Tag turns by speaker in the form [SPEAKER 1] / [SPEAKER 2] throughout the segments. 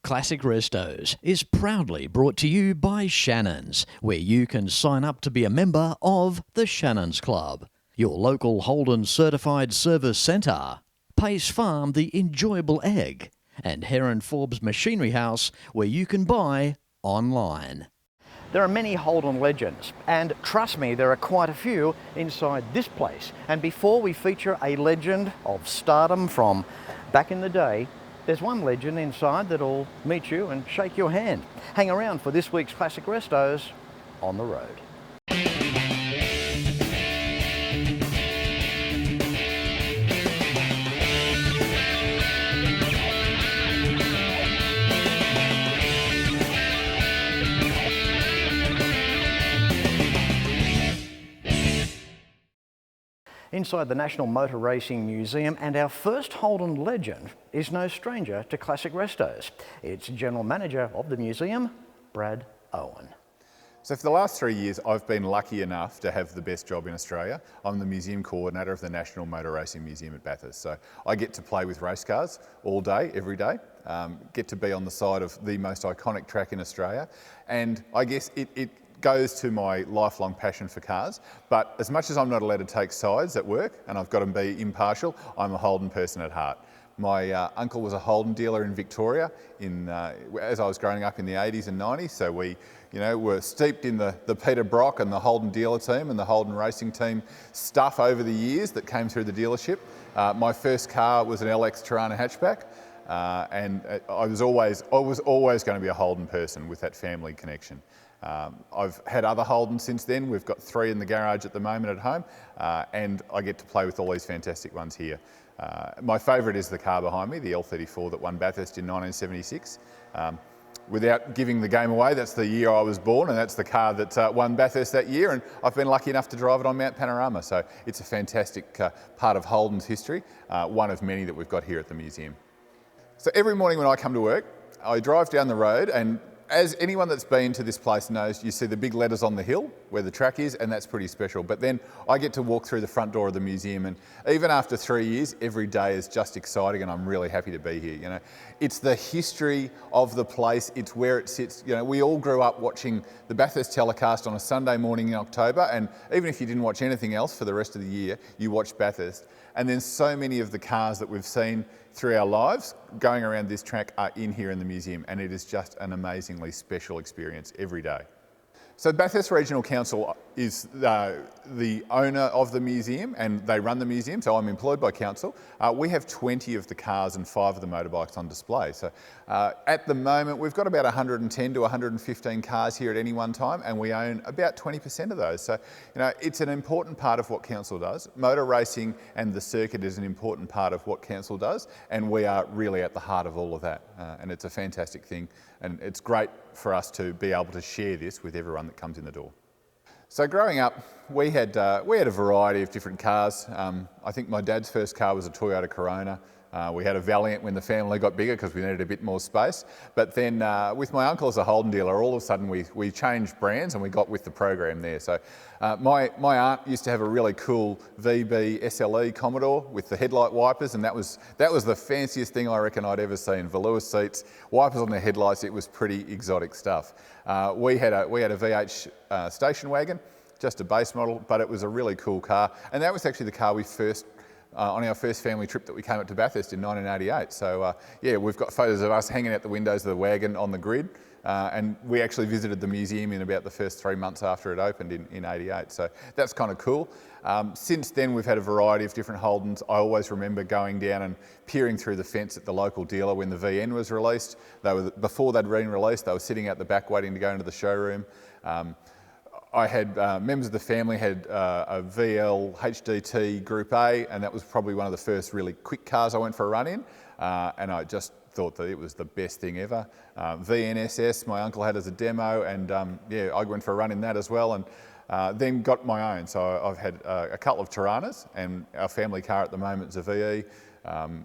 [SPEAKER 1] Classic Restos is proudly brought to you by Shannons, where you can sign up to be a member of the Shannons Club, your local Holden certified service centre, Pace Farm the enjoyable egg, and Heron Forbes Machinery House, where you can buy online. There are many Holden legends, and trust me, there are quite a few inside this place. And before we feature a legend of stardom from back in the day, there's one legend inside that'll meet you and shake your hand. Hang around for this week's Classic Restos on the road. Inside the National Motor Racing Museum, and our first Holden legend is no stranger to Classic Restos. It's General Manager of the museum, Brad Owen.
[SPEAKER 2] So for the last 3 years, I've been lucky enough to have the best job in Australia. I'm the Museum Coordinator of the National Motor Racing Museum at Bathurst. So I get to play with race cars all day, every day, get to be on the side of the most iconic track in Australia. And I guess it goes to my lifelong passion for cars, but as much as I'm not allowed to take sides at work and I've got to be impartial, I'm a Holden person at heart. My uncle was a Holden dealer in Victoria as I was growing up in the 80s and 90s, so we were steeped in the Peter Brock and the Holden dealer team and the Holden racing team stuff over the years that came through the dealership. My first car was an LX Tirana hatchback, and I was always going to be a Holden person with that family connection. I've had other Holdens since then. We've got 3 in the garage at the moment at home, and I get to play with all these fantastic ones here. My favourite is the car behind me, the L34 that won Bathurst in 1976. Without giving the game away, that's the year I was born, and that's the car that won Bathurst that year, and I've been lucky enough to drive it on Mt Panorama, so it's a fantastic part of Holden's history, one of many that we've got here at the museum. So every morning when I come to work, I drive down the road, and as anyone that's been to this place knows, you see the big letters on the hill where the track is, and that's pretty special. But then I get to walk through the front door of the museum, and even after 3 years, every day is just exciting, and I'm really happy to be here. It's the history of the place, it's where it sits. We all grew up watching the Bathurst telecast on a Sunday morning in October, and even if you didn't watch anything else for the rest of the year, you watched Bathurst. And then so many of the cars that we've seen through our lives going around this track are in here in the museum, and it is just an amazingly special experience every day. So Bathurst Regional Council is the owner of the museum, and they run the museum, so I'm employed by council. We have 20 of the cars and 5 of the motorbikes on display. So at the moment we've got about 110 to 115 cars here at any one time, and we own about 20% of those. So it's an important part of what council does. Motor racing and the circuit is an important part of what council does, and we are really at the heart of all of that, and it's a fantastic thing, and it's great for us to be able to share this with everyone that comes in the door. So growing up, we had a variety of different cars. I think my dad's first car was a Toyota Corona. We had a Valiant when the family got bigger because we needed a bit more space. But then with my uncle as a Holden dealer, all of a sudden we changed brands and we got with the program there. So my aunt used to have a really cool VB SLE Commodore with the headlight wipers, and that was the fanciest thing I reckon I'd ever seen. Velour seats, wipers on the headlights, it was pretty exotic stuff. We had a V8 station wagon, just a base model, but it was a really cool car. And that was actually the car we first on our first family trip that we came up to Bathurst in 1988. So yeah, we've got photos of us hanging out the windows of the wagon on the grid, and we actually visited the museum in about the first 3 months after it opened in 88. So that's kind of cool. Since then we've had a variety of different Holdens. I always remember going down and peering through the fence at the local dealer when the VN was released. Before they'd been released, they were sitting out the back waiting to go into the showroom. I had members of the family had a VL HDT Group A, and that was probably one of the first really quick cars I went for a run in, and I just thought that it was the best thing ever. VNSS my uncle had as a demo, and yeah, I went for a run in that as well, and then got my own. So I've had a couple of Tiranas, and our family car at the moment is a VE.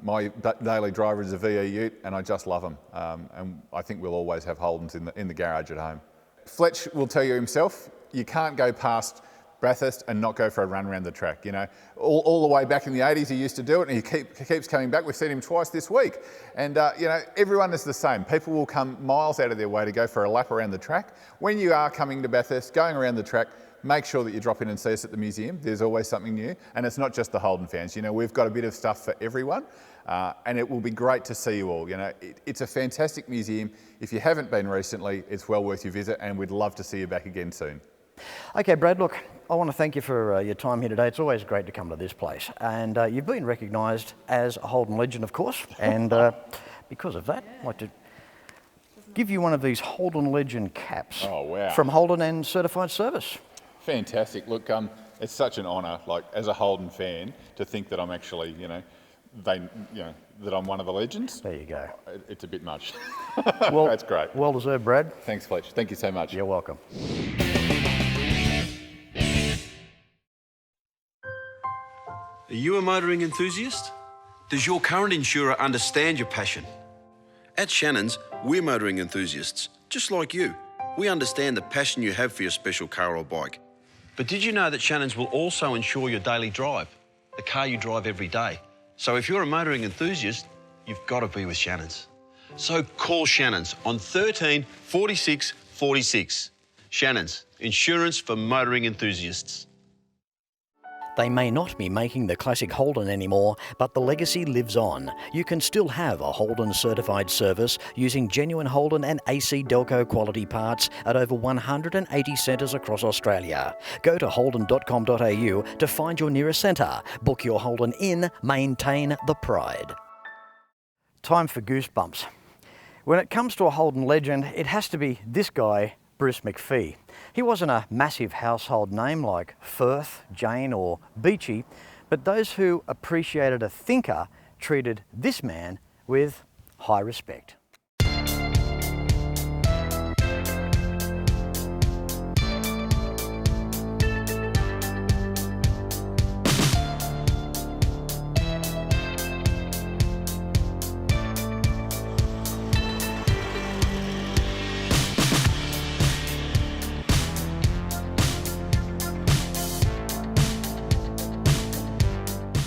[SPEAKER 2] My daily driver is a VE Ute, and I just love them, and I think we'll always have Holdens in the garage at home. Fletch will tell you himself, you can't go past Bathurst and not go for a run around the track. You know, all the way back in the 80s he used to do it, and he keeps coming back. We've seen him twice this week. And you know, everyone is the same. People will come miles out of their way to go for a lap around the track. When you are coming to Bathurst, going around the track, make sure that you drop in and see us at the museum. There's always something new, and it's not just the Holden fans. You know, we've got a bit of stuff for everyone, and it will be great to see you all. You know, it's a fantastic museum. If you haven't been recently, it's well worth your visit, and we'd love to see you back again soon.
[SPEAKER 1] Okay, Brad, look, I want to thank you for your time here today. It's always great to come to this place. And you've been recognised as a Holden legend, of course, and because of that, I'd like to give you one of these Holden legend caps.
[SPEAKER 2] Oh, wow.
[SPEAKER 1] From Holden and Certified Service.
[SPEAKER 2] Fantastic. Look, it's such an honour, like, as a Holden fan, to think that I'm actually, that I'm one of the legends.
[SPEAKER 1] There you go.
[SPEAKER 2] It's a bit much.
[SPEAKER 1] Well,
[SPEAKER 2] that's great.
[SPEAKER 1] Well deserved, Brad.
[SPEAKER 2] Thanks, Fletch. Thank you so much.
[SPEAKER 1] You're welcome.
[SPEAKER 3] Are you a motoring enthusiast? Does your current insurer understand your passion? At Shannons, we're motoring enthusiasts, just like you. We understand the passion you have for your special car or bike. But did you know that Shannons will also insure your daily drive, the car you drive every day? So if you're a motoring enthusiast, you've got to be with Shannons. So call Shannons on 13 46 46. Shannons, insurance for motoring enthusiasts.
[SPEAKER 1] They may not be making the classic Holden anymore, but the legacy lives on. You can still have a Holden certified service using genuine Holden and AC Delco quality parts at over 180 centres across Australia. Go to holden.com.au to find your nearest centre. Book your Holden in, maintain the pride. Time for goosebumps. When it comes to a Holden legend, it has to be this guy, Bruce McPhee. He wasn't a massive household name like Firth, Jane or Beachy, but those who appreciated a thinker treated this man with high respect.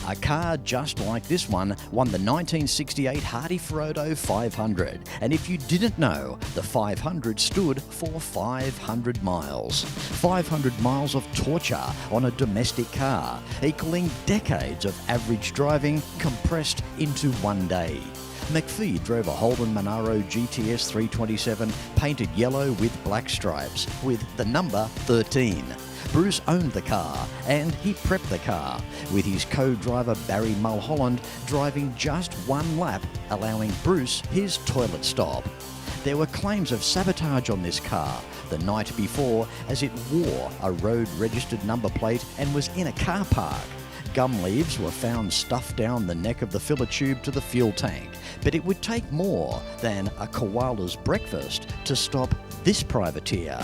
[SPEAKER 1] A car just like this one won the 1968 Hardie Ferodo 500. And if you didn't know, the 500 stood for 500 miles. 500 miles of torture on a domestic car, equaling decades of average driving compressed into one day. McPhee drove a Holden Monaro GTS 327 painted yellow with black stripes, with the number 13. Bruce owned the car and he prepped the car, with his co-driver Barry Mulholland driving just one lap, allowing Bruce his toilet stop. There were claims of sabotage on this car the night before, as it wore a road-registered number plate and was in a car park. Gum leaves were found stuffed down the neck of the filler tube to the fuel tank, but it would take more than a koala's breakfast to stop this privateer.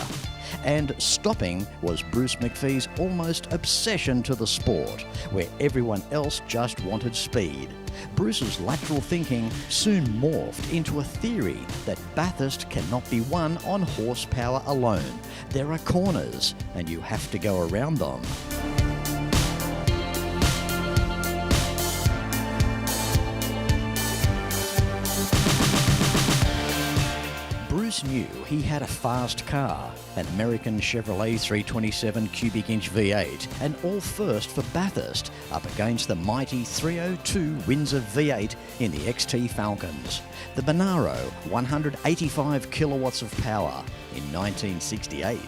[SPEAKER 1] And stopping was Bruce McPhee's almost obsession to the sport, where everyone else just wanted speed. Bruce's lateral thinking soon morphed into a theory that Bathurst cannot be won on horsepower alone. There are corners, and you have to go around them. Bruce knew he had a fast car, an American Chevrolet 327 cubic inch V8, and all first for Bathurst, up against the mighty 302 Windsor V8 in the XT Falcons. The Monaro, 185 kilowatts of power in 1968.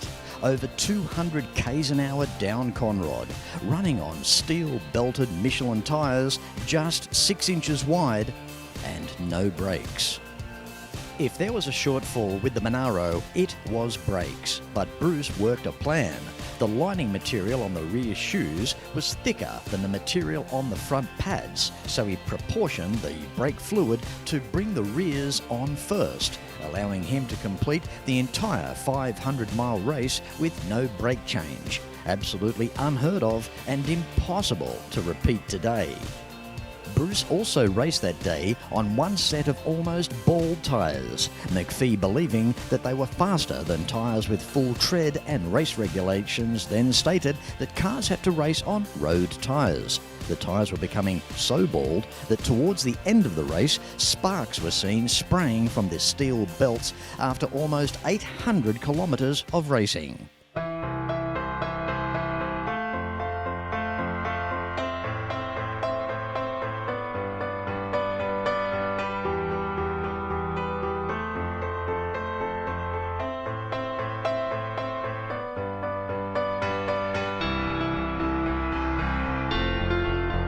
[SPEAKER 1] Over 200 k's an hour down Conrod, running on steel-belted Michelin tyres just 6 inches wide and no brakes. If there was a shortfall with the Monaro, it was brakes, but Bruce worked a plan. The lining material on the rear shoes was thicker than the material on the front pads, so he proportioned the brake fluid to bring the rears on first, allowing him to complete the entire 500-mile race with no brake change. Absolutely unheard of and impossible to repeat today. Bruce also raced that day on one set of almost bald tyres, McPhee believing that they were faster than tyres with full tread, and race regulations then stated that cars had to race on road tyres. The tyres were becoming so bald that towards the end of the race, sparks were seen spraying from the steel belts after almost 800 kilometres of racing.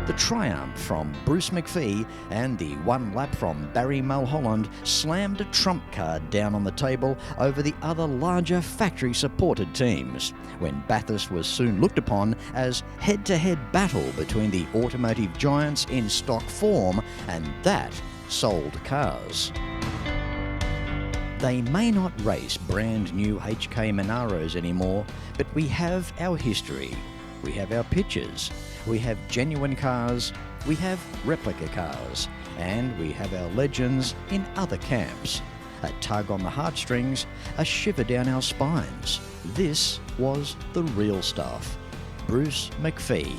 [SPEAKER 1] The triumph from Bruce McPhee and the one lap from Barry Mulholland slammed a trump card down on the table over the other larger factory-supported teams, when Bathurst was soon looked upon as head-to-head battle between the automotive giants in stock form, and that sold cars. They may not race brand new HK Monaros anymore, but we have our history, we have our pictures, we have genuine cars, we have replica cars, and we have our legends in other camps. A tug on the heartstrings, a shiver down our spines. This was the real stuff. Bruce McPhee,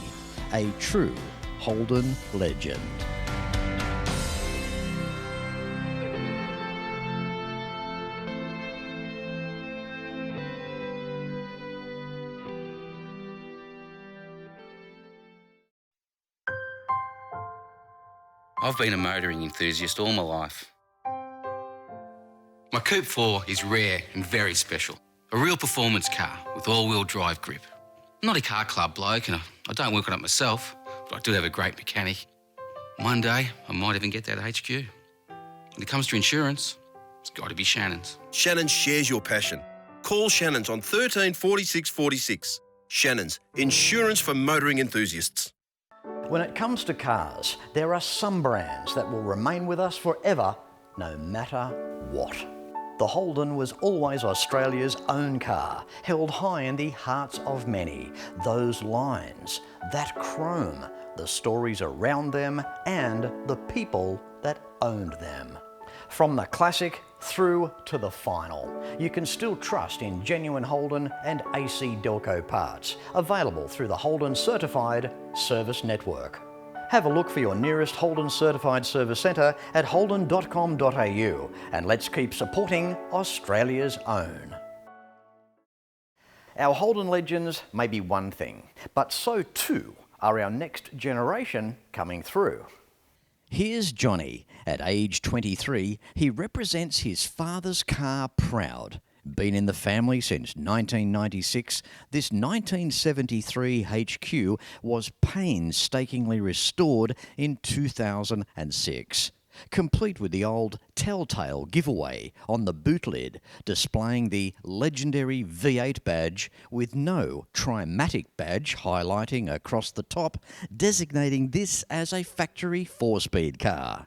[SPEAKER 1] a true Holden legend.
[SPEAKER 4] I've been a motoring enthusiast all my life. My Coupe 4 is rare and very special. A real performance car with all-wheel drive grip. I'm not a car club bloke and I don't work on it myself, but I do have a great mechanic. One day, I might even get that HQ. When it comes to insurance, it's got to be Shannons.
[SPEAKER 3] Shannons shares your passion. Call Shannons on 13 46 46. Shannons, insurance for motoring enthusiasts.
[SPEAKER 1] When it comes to cars, there are some brands that will remain with us forever, no matter what. The Holden was always Australia's own car, held high in the hearts of many. Those lines, that chrome, the stories around them, and the people that owned them. From the classic through to the final, you can still trust in genuine Holden and AC Delco parts, available through the Holden Certified Service Network. Have a look for your nearest Holden Certified Service Centre at holden.com.au, and let's keep supporting Australia's own. Our Holden legends may be one thing, but so too are our next generation coming through. Here's Johnny. At age 23, he represents his father's car proud. Been in the family since 1996, this 1973 HQ was painstakingly restored in 2006. Complete with the old telltale giveaway on the boot lid, displaying the legendary V8 badge with no Trimatic badge highlighting across the top, designating this as a factory 4-speed car.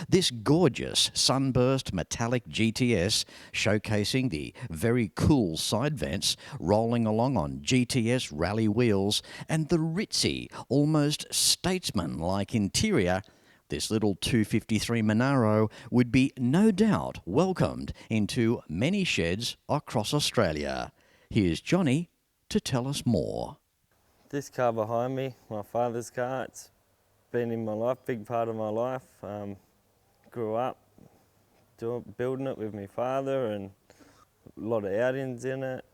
[SPEAKER 1] This gorgeous sunburst metallic GTS, showcasing the very cool side vents, rolling along on GTS rally wheels, and the ritzy, almost statesman-like interior, this little 253 Monaro would be no doubt welcomed into many sheds across Australia. Here's Johnny to tell us more.
[SPEAKER 5] This car behind me, my father's car, it's been in my life, big part of my life. Grew up building it with my father, and a lot of outings in it.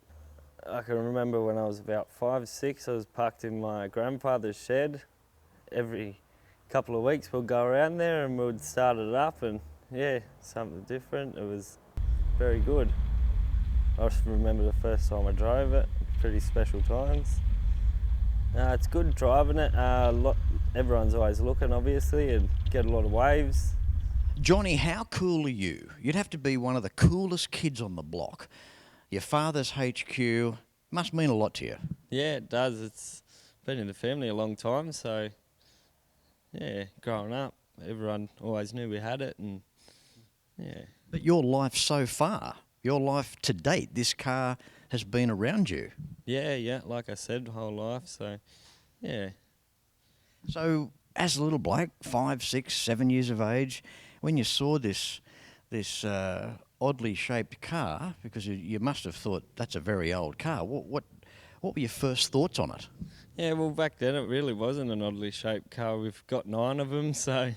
[SPEAKER 5] I can remember when I was about 5, 6, I was parked in my grandfather's shed. Every couple of weeks we'd go around there and we'd start it up, and yeah, something different. It was very good. I just remember the first time I drove it, pretty special times. It's good driving it. Everyone's always looking, obviously, and get a lot of waves.
[SPEAKER 1] Johnny, how cool are you? You'd have to be one of the coolest kids on the block. Your father's HQ must mean a lot to you.
[SPEAKER 5] Yeah, it does. It's been in the family a long time, so yeah, growing up, everyone always knew we had it, and yeah.
[SPEAKER 1] But your life so far, your life to date, this car has been around you.
[SPEAKER 5] Yeah, like I said, whole life, so yeah.
[SPEAKER 1] So as a little bloke, 5, 6, 7 years of age, when you saw this oddly shaped car, because you must have thought that's a very old car. What were your first thoughts on it?
[SPEAKER 5] Yeah, well, back then it really wasn't an oddly shaped car. We've got 9 of them, so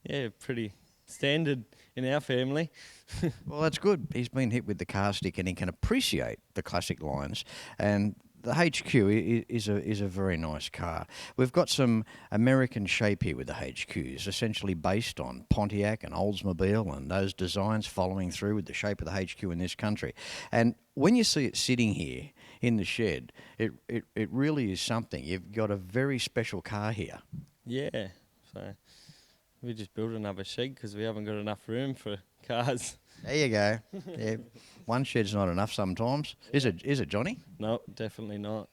[SPEAKER 5] yeah, pretty standard in our family.
[SPEAKER 1] Well, that's good. He's been hit with the car stick and he can appreciate the classic lines. And the HQ is a very nice car. We've got some American shape here with the HQs, essentially based on Pontiac and Oldsmobile and those designs following through with the shape of the HQ in this country. And when you see it sitting here in the shed, it really is something. You've got a very special car here.
[SPEAKER 5] Yeah, so we just built another shed because we haven't got enough room for cars.
[SPEAKER 1] There you go. Yeah, one shed's not enough sometimes. Is it, Johnny?
[SPEAKER 5] No, definitely not.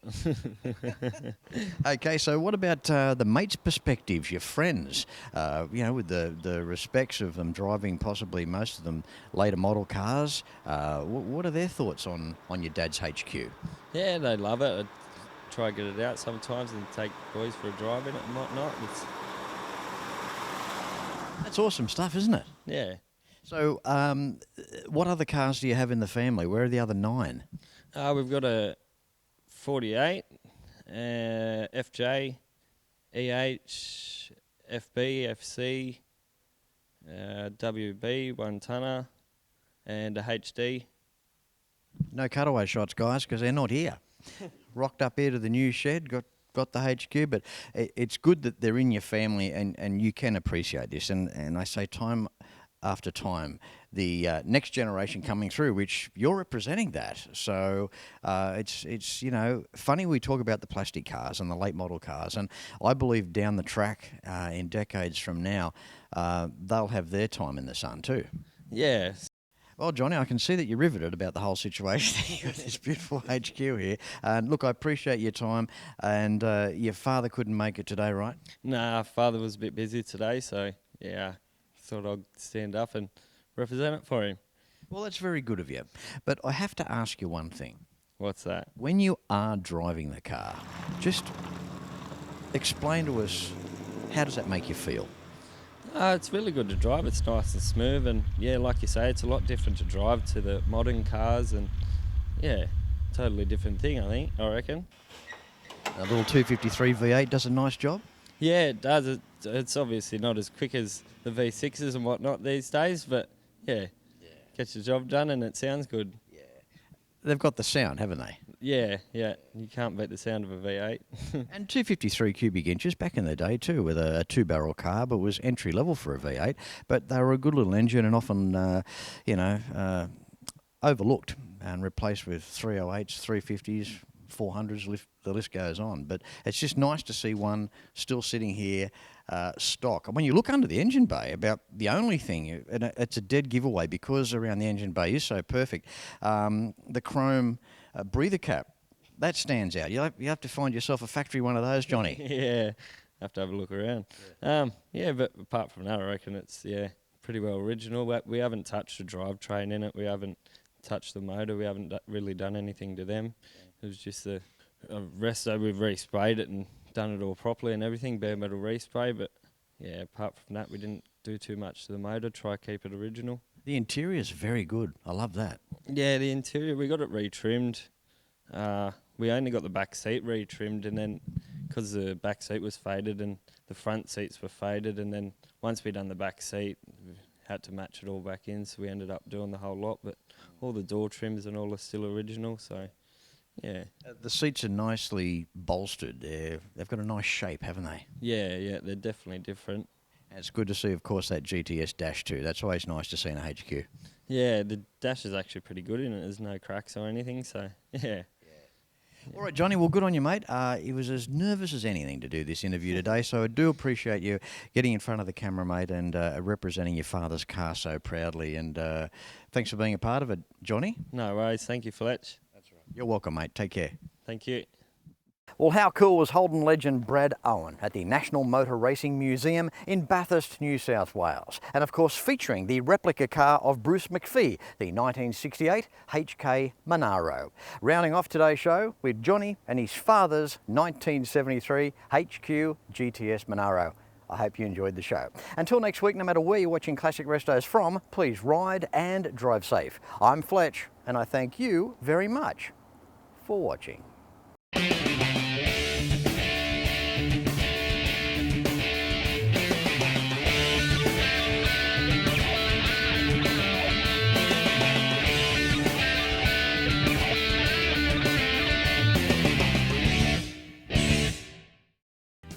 [SPEAKER 1] Okay, so what about the mates' perspectives, your friends? With the respects of them driving possibly most of them later model cars. What are their thoughts on your dad's HQ?
[SPEAKER 5] Yeah, they love it. I try to get it out sometimes and take boys for a drive in it and whatnot.
[SPEAKER 1] That's awesome stuff, isn't it?
[SPEAKER 5] Yeah.
[SPEAKER 1] So, what other cars do you have in the family? Where are the other 9?
[SPEAKER 5] We've got a 48, FJ, EH, FB, FC, WB, 1 tonner, and a HD.
[SPEAKER 1] No cutaway shots, guys, because they're not here. Rocked up here to the new shed, got the HQ, but it's good that they're in your family and you can appreciate this. And I say time after time, the next generation coming through, which you're representing that. So it's funny we talk about the plastic cars and the late model cars, and I believe down the track in decades from now, they'll have their time in the sun too.
[SPEAKER 5] Yeah.
[SPEAKER 1] Well, Johnny, I can see that you're riveted about the whole situation with this beautiful HQ here. And look, I appreciate your time. And your father couldn't make it today, right?
[SPEAKER 5] Nah, father was a bit busy today, so yeah, thought I'd stand up and represent it for him.
[SPEAKER 1] Well, that's very good of you. But I have to ask you one thing.
[SPEAKER 5] What's that?
[SPEAKER 1] When you are driving the car, just explain to us, how does that make you feel?
[SPEAKER 5] It's really good to drive. It's nice and smooth, and yeah, like you say, it's a lot different to drive to the modern cars, and yeah, totally different thing, I reckon.
[SPEAKER 1] A little 253 V8 does a nice job?
[SPEAKER 5] Yeah, it does. It's obviously not as quick as the V6s and whatnot these days, but yeah, gets the job done and it sounds good.
[SPEAKER 1] Yeah. They've got the sound, haven't they?
[SPEAKER 5] Yeah, you can't beat the sound of a V8.
[SPEAKER 1] And 253 cubic inches back in the day too, with a 2-barrel carb. It was entry level for a V8, but they were a good little engine and often, overlooked and replaced with 308s, 350s, 400s, the list goes on. But it's just nice to see one still sitting here stock. And when you look under the engine bay, about the only thing, and it's a dead giveaway because around the engine bay is so perfect, the chrome breather cap, that stands out. You have to find yourself a factory one of those, Johnny.
[SPEAKER 5] Yeah, have to have a look around. But apart from that, I reckon it's pretty well original. We haven't touched a drivetrain in it. We haven't touched the motor. We haven't really done anything to them. It was just a resto. We've resprayed it and done it all properly and everything, bare metal respray. But yeah, apart from that, we didn't do too much to the motor. Try to keep it original.
[SPEAKER 1] The interior is very good. I love that.
[SPEAKER 5] Yeah, the interior, we got it retrimmed. We only got the back seat retrimmed, and then because the back seat was faded and the front seats were faded, and then once we done the back seat, we had to match it all back in, so we ended up doing the whole lot. But all the door trims and all are still original, so yeah.
[SPEAKER 1] The seats are nicely bolstered. They've got a nice shape, haven't they?
[SPEAKER 5] Yeah, they're definitely different.
[SPEAKER 1] And it's good to see, of course, that GTS dash too. That's always nice to see in a HQ.
[SPEAKER 5] Yeah, the dash is actually pretty good in it. There's no cracks or anything, so yeah.
[SPEAKER 1] All right, Johnny, well, good on you, mate. He was as nervous as anything to do this interview today, so I do appreciate you getting in front of the camera, mate, and representing your father's car so proudly. And thanks for being a part of it, Johnny.
[SPEAKER 5] No worries. Thank you, Fletch.
[SPEAKER 1] That's right. You're welcome, mate. Take care.
[SPEAKER 5] Thank you.
[SPEAKER 1] Well, how cool was Holden legend Brad Owen at the National Motor Racing Museum in Bathurst, New South Wales, and of course featuring the replica car of Bruce McPhee, the 1968 HK Monaro. Rounding off today's show with Johnny and his father's 1973 HQ GTS Monaro. I hope you enjoyed the show. Until next week, no matter where you're watching Classic Restos from, please ride and drive safe. I'm Fletch, and I thank you very much for watching.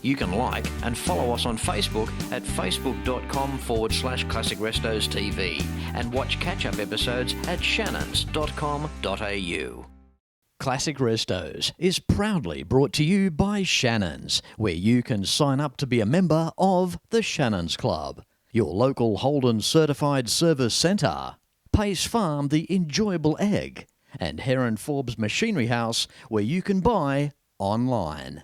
[SPEAKER 1] You can like and follow us on Facebook at facebook.com/ClassicRestosTV and watch catch-up episodes at Shannons.com.au. Classic Restos is proudly brought to you by Shannons, where you can sign up to be a member of the Shannons Club, your local Holden certified service centre, Pace Farm the enjoyable egg, and Heron Forbes Machinery House, where you can buy online.